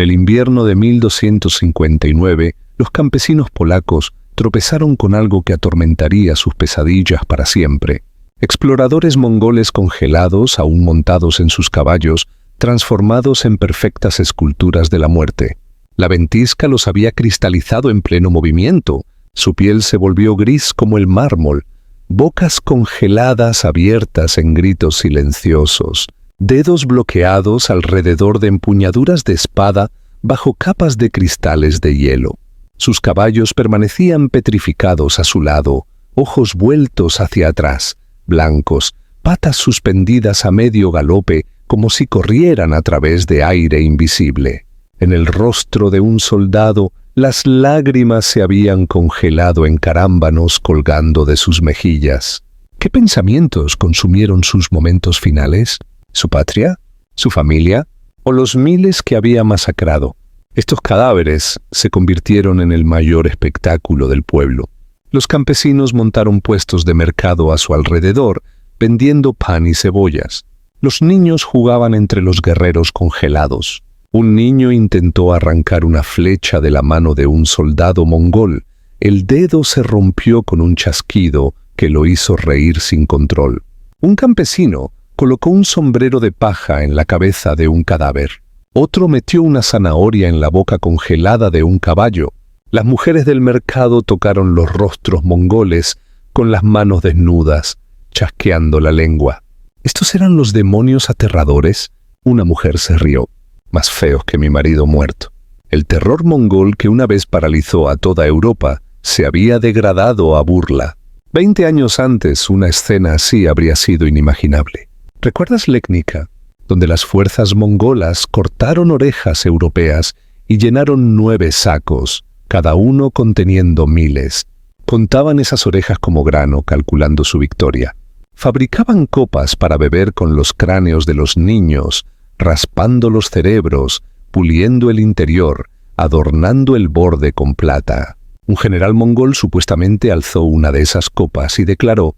el invierno de 1259, los campesinos polacos tropezaron con algo que atormentaría sus pesadillas para siempre. Exploradores mongoles congelados, aún montados en sus caballos, transformados en perfectas esculturas de la muerte. La ventisca los había cristalizado en pleno movimiento. Su piel se volvió gris como el mármol. Bocas congeladas abiertas en gritos silenciosos. Dedos bloqueados alrededor de empuñaduras de espada bajo capas de cristales de hielo. Sus caballos permanecían petrificados a su lado, ojos vueltos hacia atrás, blancos, patas suspendidas a medio galope como si corrieran a través de aire invisible. En el rostro de un soldado, las lágrimas se habían congelado en carámbanos colgando de sus mejillas. ¿Qué pensamientos consumieron sus momentos finales? ¿Su patria? ¿Su familia? ¿O los miles que había masacrado? Estos cadáveres se convirtieron en el mayor espectáculo del pueblo. Los campesinos montaron puestos de mercado a su alrededor, vendiendo pan y cebollas. Los niños jugaban entre los guerreros congelados. Un niño intentó arrancar una flecha de la mano de un soldado mongol. El dedo se rompió con un chasquido que lo hizo reír sin control. Un campesino colocó un sombrero de paja en la cabeza de un cadáver. Otro metió una zanahoria en la boca congelada de un caballo. Las mujeres del mercado tocaron los rostros mongoles con las manos desnudas, chasqueando la lengua. ¿Estos eran los demonios aterradores? Una mujer se rió. Más feos que mi marido muerto. El terror mongol que una vez paralizó a toda Europa se había degradado a burla. 20 años antes una escena así habría sido inimaginable. ¿Recuerdas Legnica, donde las fuerzas mongolas cortaron orejas europeas y llenaron 9 sacos, cada uno conteniendo miles? Contaban esas orejas como grano, calculando su victoria. Fabricaban copas para beber con los cráneos de los niños, raspando los cerebros, puliendo el interior, adornando el borde con plata. Un general mongol supuestamente alzó una de esas copas y declaró: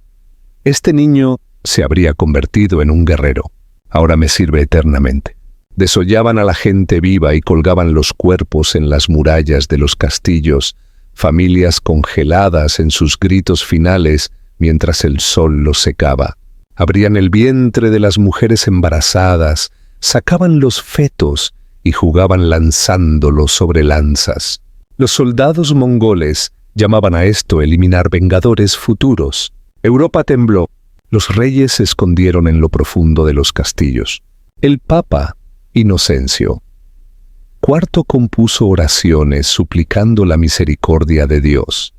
«Este niño se habría convertido en un guerrero. Ahora me sirve eternamente». Desollaban a la gente viva y colgaban los cuerpos en las murallas de los castillos, familias congeladas en sus gritos finales mientras el sol los secaba. Abrían el vientre de las mujeres embarazadas, sacaban los fetos y jugaban lanzándolos sobre lanzas. Los soldados mongoles llamaban a esto eliminar vengadores futuros. Europa tembló. Los reyes se escondieron en lo profundo de los castillos. El Papa, Inocencio IV, compuso oraciones suplicando la misericordia de Dios.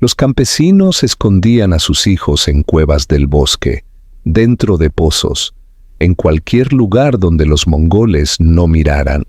Los campesinos escondían a sus hijos en cuevas del bosque, dentro de pozos, en cualquier lugar donde los mongoles no miraran.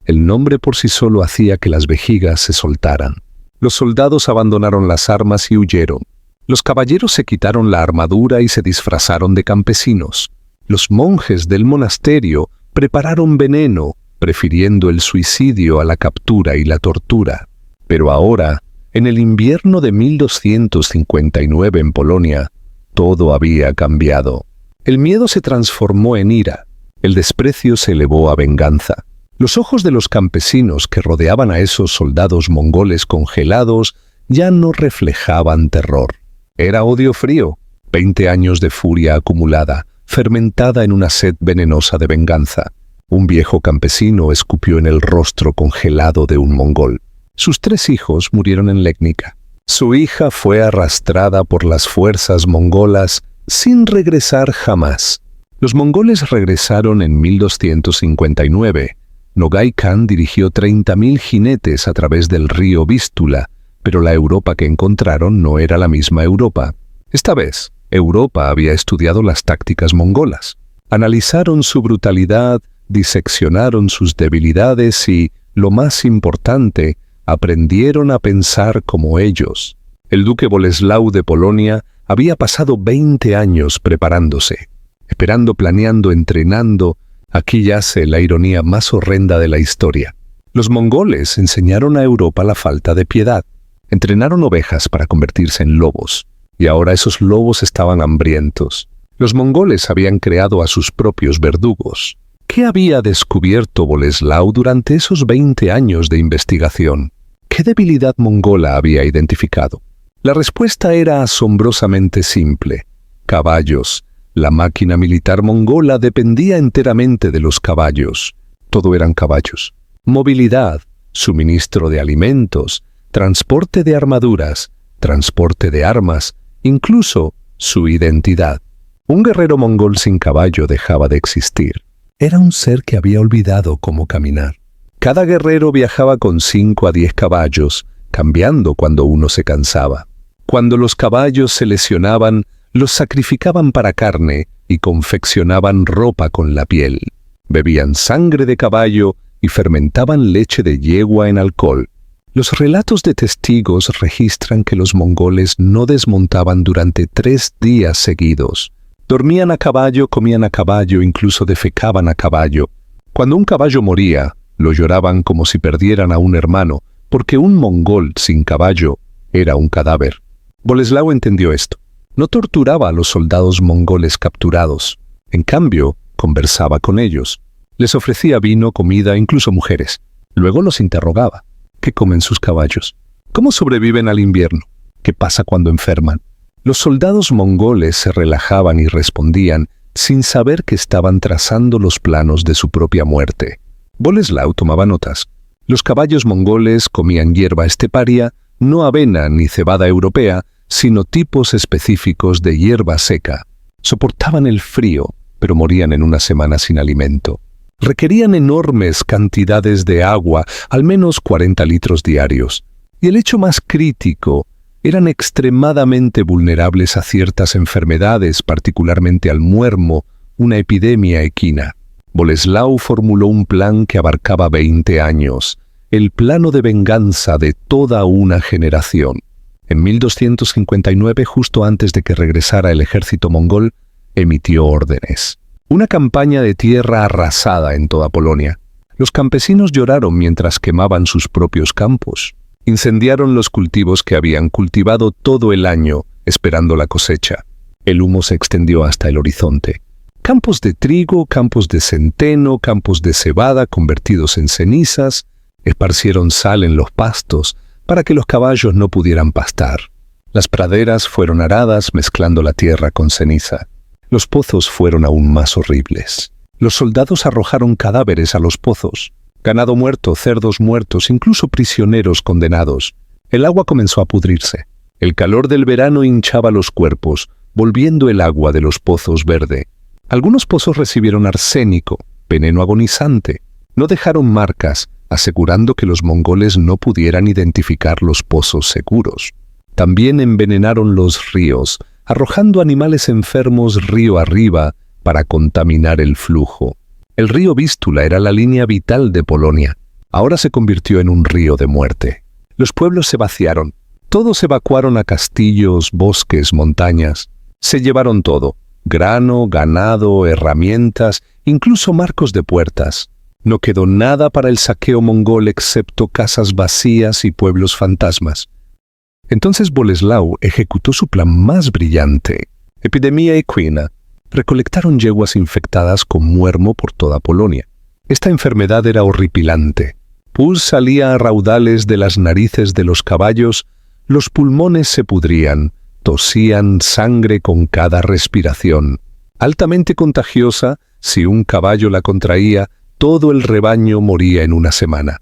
El nombre por sí solo hacía que las vejigas se soltaran. Los soldados abandonaron las armas y huyeron. Los caballeros se quitaron la armadura y se disfrazaron de campesinos. Los monjes del monasterio prepararon veneno, prefiriendo el suicidio a la captura y la tortura. Pero ahora, en el invierno de 1259 en Polonia, todo había cambiado. El miedo se transformó en ira, el desprecio se elevó a venganza. Los ojos de los campesinos que rodeaban a esos soldados mongoles congelados ya no reflejaban terror. Era odio frío, 20 años de furia acumulada, fermentada en una sed venenosa de venganza. Un viejo campesino escupió en el rostro congelado de un mongol. Sus 3 hijos murieron en Legnica. Su hija fue arrastrada por las fuerzas mongolas sin regresar jamás. Los mongoles regresaron en 1259. Nogai Khan dirigió 30.000 jinetes a través del río Vístula, pero la Europa que encontraron no era la misma Europa. Esta vez, Europa había estudiado las tácticas mongolas. Analizaron su brutalidad, diseccionaron sus debilidades y, lo más importante, aprendieron a pensar como ellos. El duque Boleslau de Polonia había pasado 20 años preparándose, esperando, planeando, entrenando. Aquí yace la ironía más horrenda de la historia. Los mongoles enseñaron a Europa la falta de piedad. Entrenaron ovejas para convertirse en lobos, y ahora esos lobos estaban hambrientos. Los mongoles habían creado a sus propios verdugos. ¿Qué había descubierto Bolesław durante esos 20 años de investigación? ¿Qué debilidad mongola había identificado? La respuesta era asombrosamente simple. Caballos. La máquina militar mongola dependía enteramente de los caballos. Todo eran caballos. Movilidad, suministro de alimentos, transporte de armaduras, transporte de armas, incluso su identidad. Un guerrero mongol sin caballo dejaba de existir. Era un ser que había olvidado cómo caminar. Cada guerrero viajaba con 5 a 10 caballos, cambiando cuando uno se cansaba. Cuando los caballos se lesionaban, los sacrificaban para carne y confeccionaban ropa con la piel. Bebían sangre de caballo y fermentaban leche de yegua en alcohol. Los relatos de testigos registran que los mongoles no desmontaban durante 3 días seguidos. Dormían a caballo, comían a caballo, incluso defecaban a caballo. Cuando un caballo moría, lo lloraban como si perdieran a un hermano, porque un mongol sin caballo era un cadáver. Bolesław entendió esto. No torturaba a los soldados mongoles capturados. En cambio, conversaba con ellos. Les ofrecía vino, comida, incluso mujeres. Luego los interrogaba. ¿Qué comen sus caballos? ¿Cómo sobreviven al invierno? ¿Qué pasa cuando enferman? Los soldados mongoles se relajaban y respondían sin saber que estaban trazando los planos de su propia muerte. Bolesław tomaba notas. Los caballos mongoles comían hierba esteparia, no avena ni cebada europea, sino tipos específicos de hierba seca. Soportaban el frío, pero morían en una semana sin alimento. Requerían enormes cantidades de agua, al menos 40 litros diarios. Y el hecho más crítico, eran extremadamente vulnerables a ciertas enfermedades, particularmente al muermo, una epidemia equina. Bolesław formuló un plan que abarcaba 20 años, el plano de venganza de toda una generación. En 1259, justo antes de que regresara el ejército mongol, emitió órdenes. Una campaña de tierra arrasada en toda Polonia. Los campesinos lloraron mientras quemaban sus propios campos. Incendiaron los cultivos que habían cultivado todo el año, esperando la cosecha. El humo se extendió hasta el horizonte. Campos de trigo, campos de centeno, campos de cebada convertidos en cenizas, esparcieron sal en los pastos para que los caballos no pudieran pastar. Las praderas fueron aradas mezclando la tierra con ceniza. Los pozos fueron aún más horribles. Los soldados arrojaron cadáveres a los pozos. Ganado muerto, cerdos muertos, incluso prisioneros condenados. El agua comenzó a pudrirse. El calor del verano hinchaba los cuerpos, volviendo el agua de los pozos verde. Algunos pozos recibieron arsénico, veneno agonizante. No dejaron marcas, asegurando que los mongoles no pudieran identificar los pozos seguros. También envenenaron los ríos, arrojando animales enfermos río arriba para contaminar el flujo. El río Vístula era la línea vital de Polonia. Ahora se convirtió en un río de muerte. Los pueblos se vaciaron. Todos evacuaron a castillos, bosques, montañas. Se llevaron todo: grano, ganado, herramientas, incluso marcos de puertas. No quedó nada para el saqueo mongol excepto casas vacías y pueblos fantasmas. Entonces Bolesław ejecutó su plan más brillante. Epidemia equina. Recolectaron yeguas infectadas con muermo por toda Polonia. Esta enfermedad era horripilante. Pus salía a raudales de las narices de los caballos, los pulmones se pudrían, tosían sangre con cada respiración. Altamente contagiosa, si un caballo la contraía, todo el rebaño moría en una semana.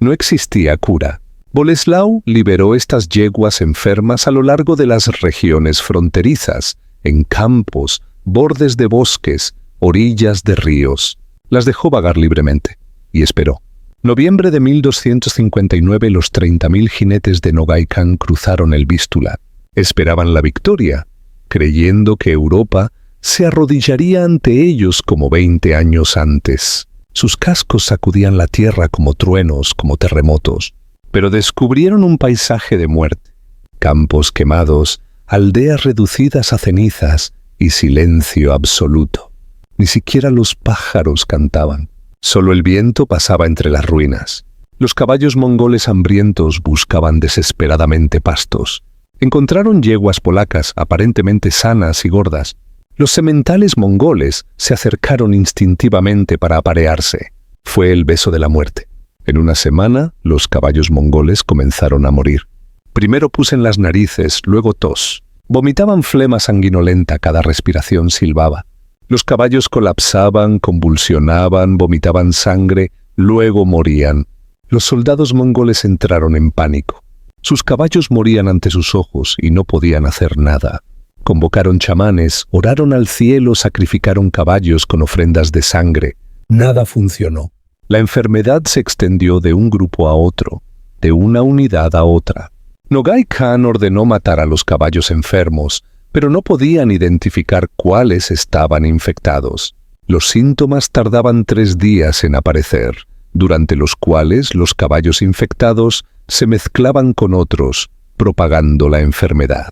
No existía cura. Bolesław liberó estas yeguas enfermas a lo largo de las regiones fronterizas, en campos, bordes de bosques, orillas de ríos. Las dejó vagar libremente, y esperó. Noviembre de 1259 los 30.000 jinetes de Nogai Khan cruzaron el Vístula. Esperaban la victoria, creyendo que Europa se arrodillaría ante ellos como 20 años antes. Sus cascos sacudían la tierra como truenos, como terremotos. Pero descubrieron un paisaje de muerte. Campos quemados, aldeas reducidas a cenizas y silencio absoluto. Ni siquiera los pájaros cantaban. Solo el viento pasaba entre las ruinas. Los caballos mongoles hambrientos buscaban desesperadamente pastos. Encontraron yeguas polacas, aparentemente sanas y gordas. Los sementales mongoles se acercaron instintivamente para aparearse. Fue el beso de la muerte. En una semana, los caballos mongoles comenzaron a morir. Primero pus en las narices, luego tos. Vomitaban flema sanguinolenta, cada respiración silbaba. Los caballos colapsaban, convulsionaban, vomitaban sangre, luego morían. Los soldados mongoles entraron en pánico. Sus caballos morían ante sus ojos y no podían hacer nada. Convocaron chamanes, oraron al cielo, sacrificaron caballos con ofrendas de sangre. Nada funcionó. La enfermedad se extendió de un grupo a otro, de una unidad a otra. Nogai Khan ordenó matar a los caballos enfermos, pero no podían identificar cuáles estaban infectados. Los síntomas tardaban 3 días en aparecer, durante los cuales los caballos infectados se mezclaban con otros, propagando la enfermedad.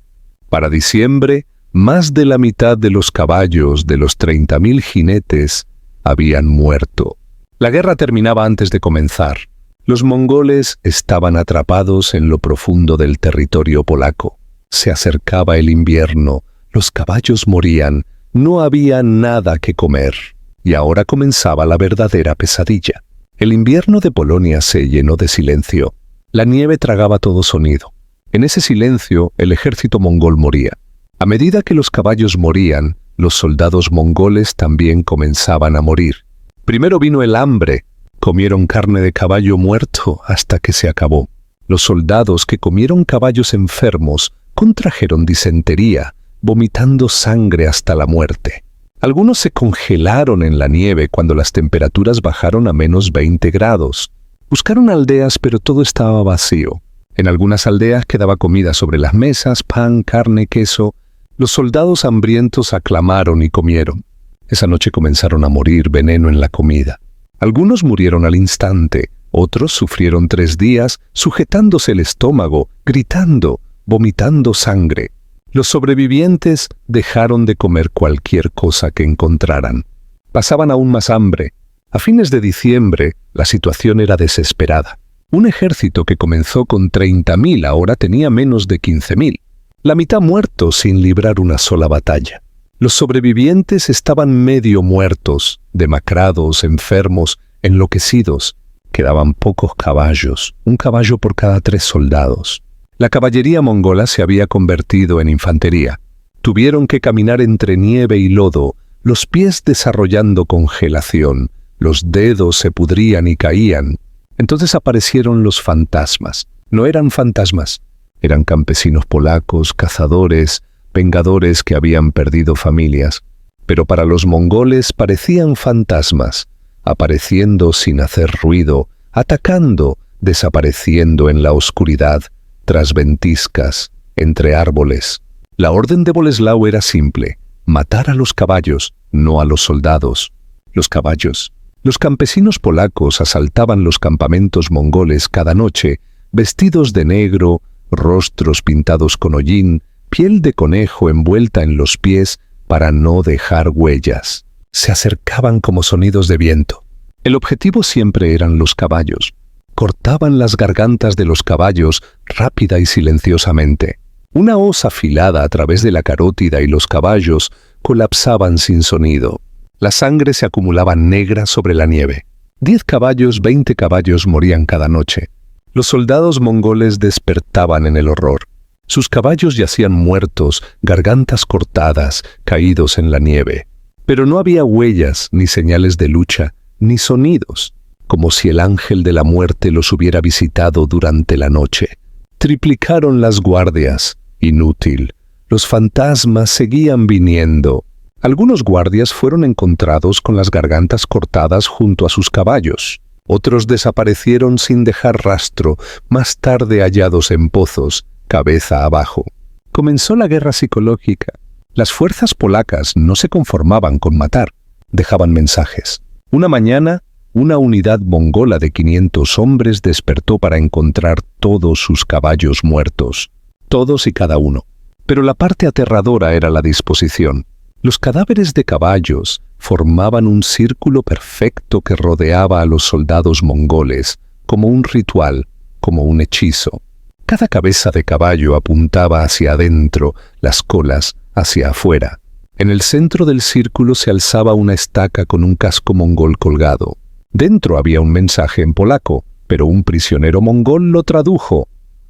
Para diciembre, más de la mitad de los caballos de los 30.000 jinetes habían muerto. La guerra terminaba antes de comenzar. Los mongoles estaban atrapados en lo profundo del territorio polaco. Se acercaba el invierno, los caballos morían, no había nada que comer. Y ahora comenzaba la verdadera pesadilla. El invierno de Polonia se llenó de silencio. La nieve tragaba todo sonido. En ese silencio, el ejército mongol moría. A medida que los caballos morían, los soldados mongoles también comenzaban a morir. Primero vino el hambre. Comieron carne de caballo muerto hasta que se acabó. Los soldados que comieron caballos enfermos contrajeron disentería, vomitando sangre hasta la muerte. Algunos se congelaron en la nieve cuando las temperaturas bajaron a menos 20 grados. Buscaron aldeas, pero todo estaba vacío. En algunas aldeas quedaba comida sobre las mesas, pan, carne, queso. Los soldados hambrientos aclamaron y comieron. Esa noche comenzaron a morir veneno en la comida. Algunos murieron al instante, otros sufrieron 3 días, sujetándose el estómago, gritando, vomitando sangre. Los sobrevivientes dejaron de comer cualquier cosa que encontraran. Pasaban aún más hambre. A fines de diciembre, la situación era desesperada. Un ejército que comenzó con 30.000 ahora tenía menos de 15.000. La mitad muertos sin librar una sola batalla. Los sobrevivientes estaban medio muertos, demacrados, enfermos, enloquecidos. Quedaban pocos caballos, un caballo por cada 3 soldados. La caballería mongola se había convertido en infantería. Tuvieron que caminar entre nieve y lodo, los pies desarrollando congelación, los dedos se pudrían y caían. Entonces aparecieron los fantasmas. No eran fantasmas, eran campesinos polacos, cazadores, vengadores que habían perdido familias, pero para los mongoles parecían fantasmas, apareciendo sin hacer ruido, atacando, desapareciendo en la oscuridad, tras ventiscas, entre árboles. La orden de Boleslau era simple: matar a los caballos, no a los soldados. Los caballos. Los campesinos polacos asaltaban los campamentos mongoles cada noche, vestidos de negro, rostros pintados con hollín, piel de conejo envuelta en los pies para no dejar huellas. Se acercaban como sonidos de viento. El objetivo siempre eran los caballos. Cortaban las gargantas de los caballos rápida y silenciosamente. Una hoz afilada a través de la carótida y los caballos colapsaban sin sonido. La sangre se acumulaba negra sobre la nieve. 10 caballos, 20 caballos morían cada noche. Los soldados mongoles despertaban en el horror. Sus caballos yacían muertos, gargantas cortadas, caídos en la nieve. Pero no había huellas, ni señales de lucha, ni sonidos, como si el ángel de la muerte los hubiera visitado durante la noche. Triplicaron las guardias. Inútil. Los fantasmas seguían viniendo. Algunos guardias fueron encontrados con las gargantas cortadas junto a sus caballos. Otros desaparecieron sin dejar rastro, más tarde hallados en pozos, cabeza abajo. Comenzó la guerra psicológica. Las fuerzas polacas no se conformaban con matar, dejaban mensajes. Una mañana, una unidad mongola de 500 hombres despertó para encontrar todos sus caballos muertos, todos y cada uno. Pero la parte aterradora era la disposición. Los cadáveres de caballos formaban un círculo perfecto que rodeaba a los soldados mongoles, como un ritual, como un hechizo. Cada cabeza de caballo apuntaba hacia adentro, las colas hacia afuera. En el centro del círculo se alzaba una estaca con un casco mongol colgado. Dentro había un mensaje en polaco, pero un prisionero mongol lo tradujo.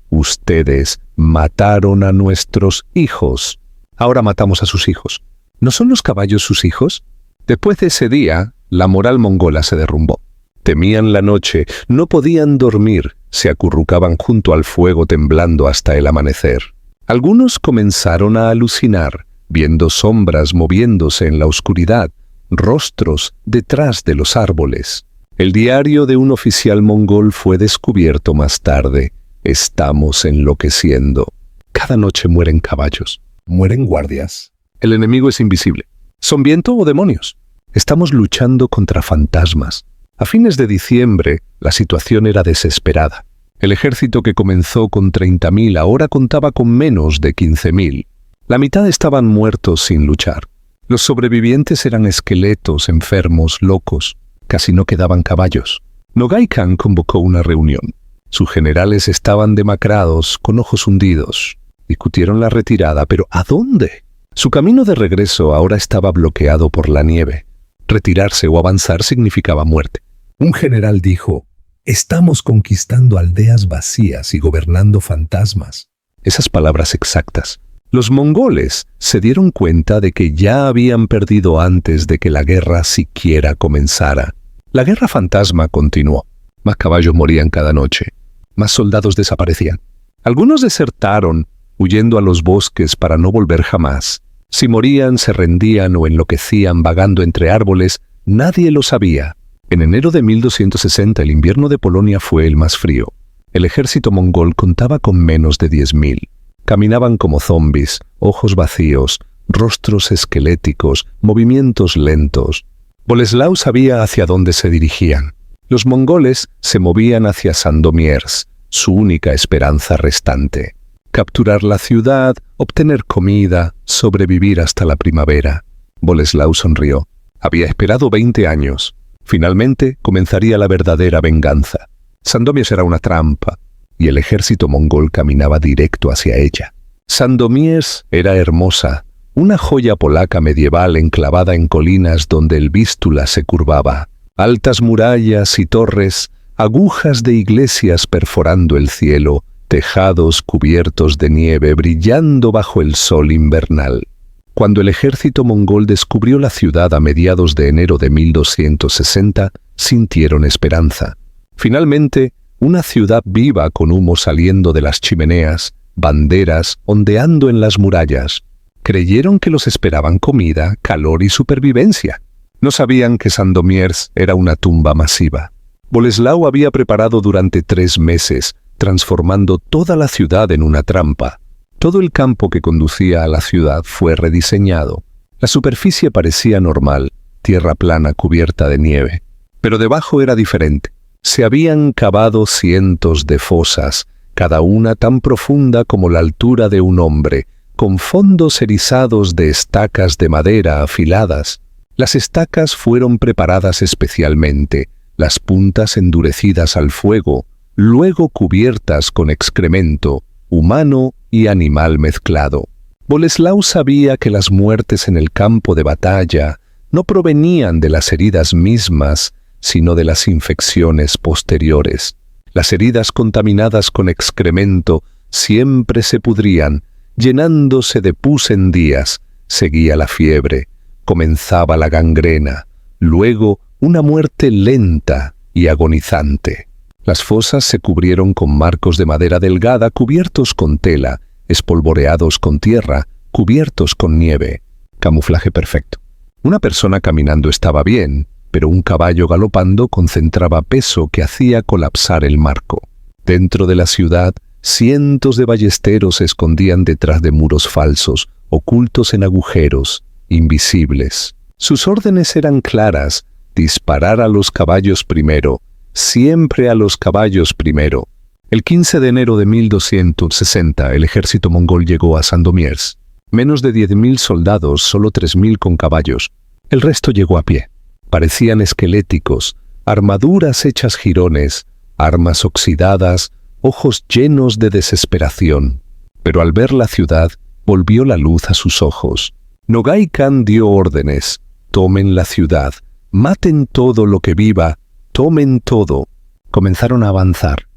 Ustedes mataron a nuestros hijos. Ahora matamos a sus hijos. ¿No son los caballos sus hijos? Después de ese día, la moral mongola se derrumbó. Temían la noche, no podían dormir, se acurrucaban junto al fuego temblando hasta el amanecer. Algunos comenzaron a alucinar, viendo sombras moviéndose en la oscuridad, rostros detrás de los árboles. El diario de un oficial mongol fue descubierto más tarde. Estamos enloqueciendo. Cada noche mueren caballos. Mueren guardias. El enemigo es invisible. ¿Son viento o demonios? Estamos luchando contra fantasmas. A fines de diciembre, la situación era desesperada. El ejército que comenzó con 30.000 ahora contaba con menos de 15.000. La mitad estaban muertos sin luchar. Los sobrevivientes eran esqueletos, enfermos, locos. Casi no quedaban caballos. Nogai Khan convocó una reunión. Sus generales estaban demacrados, con ojos hundidos. Discutieron la retirada, pero ¿a dónde? Su camino de regreso ahora estaba bloqueado por la nieve. Retirarse o avanzar significaba muerte. Un general dijo: «Estamos conquistando aldeas vacías y gobernando fantasmas». Esas palabras exactas. Los mongoles se dieron cuenta de que ya habían perdido antes de que la guerra siquiera comenzara. La guerra fantasma continuó. Más caballos morían cada noche. Más soldados desaparecían. Algunos desertaron, huyendo a los bosques para no volver jamás. Si morían, se rendían o enloquecían vagando entre árboles, nadie lo sabía. En enero de 1260 el invierno de Polonia fue el más frío. El ejército mongol contaba con menos de 10.000. Caminaban como zombis, ojos vacíos, rostros esqueléticos, movimientos lentos. Boleslao sabía hacia dónde se dirigían. Los mongoles se movían hacia Sandomierz, su única esperanza restante. Capturar la ciudad, obtener comida, sobrevivir hasta la primavera. Boleslao sonrió. Había esperado 20 años. Finalmente comenzaría la verdadera venganza. Sandomierz era una trampa, y el ejército mongol caminaba directo hacia ella. Sandomierz era hermosa, una joya polaca medieval enclavada en colinas donde el Vístula se curvaba. Altas murallas y torres, agujas de iglesias perforando el cielo, tejados cubiertos de nieve brillando bajo el sol invernal. Cuando el ejército mongol descubrió la ciudad a mediados de enero de 1260, sintieron esperanza. Finalmente, una ciudad viva con humo saliendo de las chimeneas, banderas ondeando en las murallas. Creyeron que los esperaban comida, calor y supervivencia. No sabían que Sandomierz era una tumba masiva. Boleslao había preparado durante 3 meses, transformando toda la ciudad en una trampa. Todo el campo que conducía a la ciudad fue rediseñado. La superficie parecía normal, tierra plana cubierta de nieve. Pero debajo era diferente. Se habían cavado cientos de fosas, cada una tan profunda como la altura de un hombre, con fondos erizados de estacas de madera afiladas. Las estacas fueron preparadas especialmente, las puntas endurecidas al fuego, luego cubiertas con excremento, humano y animal mezclado. Boleslao sabía que las muertes en el campo de batalla no provenían de las heridas mismas, sino de las infecciones posteriores. Las heridas contaminadas con excremento siempre se pudrían, llenándose de pus en días. Seguía la fiebre, comenzaba la gangrena, luego una muerte lenta y agonizante. Las fosas se cubrieron con marcos de madera delgada cubiertos con tela, espolvoreados con tierra, cubiertos con nieve. Camuflaje perfecto. Una persona caminando estaba bien, pero un caballo galopando concentraba peso que hacía colapsar el marco. Dentro de la ciudad, cientos de ballesteros se escondían detrás de muros falsos, ocultos en agujeros, invisibles. Sus órdenes eran claras: disparar a los caballos primero, siempre a los caballos primero. El 15 de enero de 1260, el ejército mongol llegó a Sandomierz. Menos de 10.000 soldados, solo 3.000 con caballos. El resto llegó a pie. Parecían esqueléticos, armaduras hechas jirones, armas oxidadas, ojos llenos de desesperación. Pero al ver la ciudad, volvió la luz a sus ojos. Nogai Khan dio órdenes: tomen la ciudad, maten todo lo que viva, tomen todo. Comenzaron a avanzar.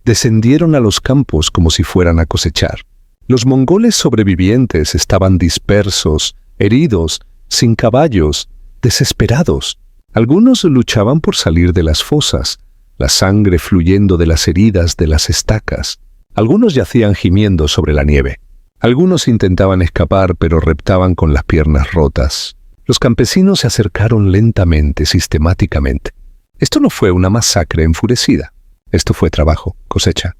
Descendieron a los campos como si fueran a cosechar. Los mongoles sobrevivientes estaban dispersos, heridos, sin caballos, desesperados. Algunos luchaban por salir de las fosas, la sangre fluyendo de las heridas de las estacas. Algunos yacían gimiendo sobre la nieve. Algunos intentaban escapar, pero reptaban con las piernas rotas. Los campesinos se acercaron lentamente, sistemáticamente. Esto no fue una masacre enfurecida. Esto fue trabajo, cosecha.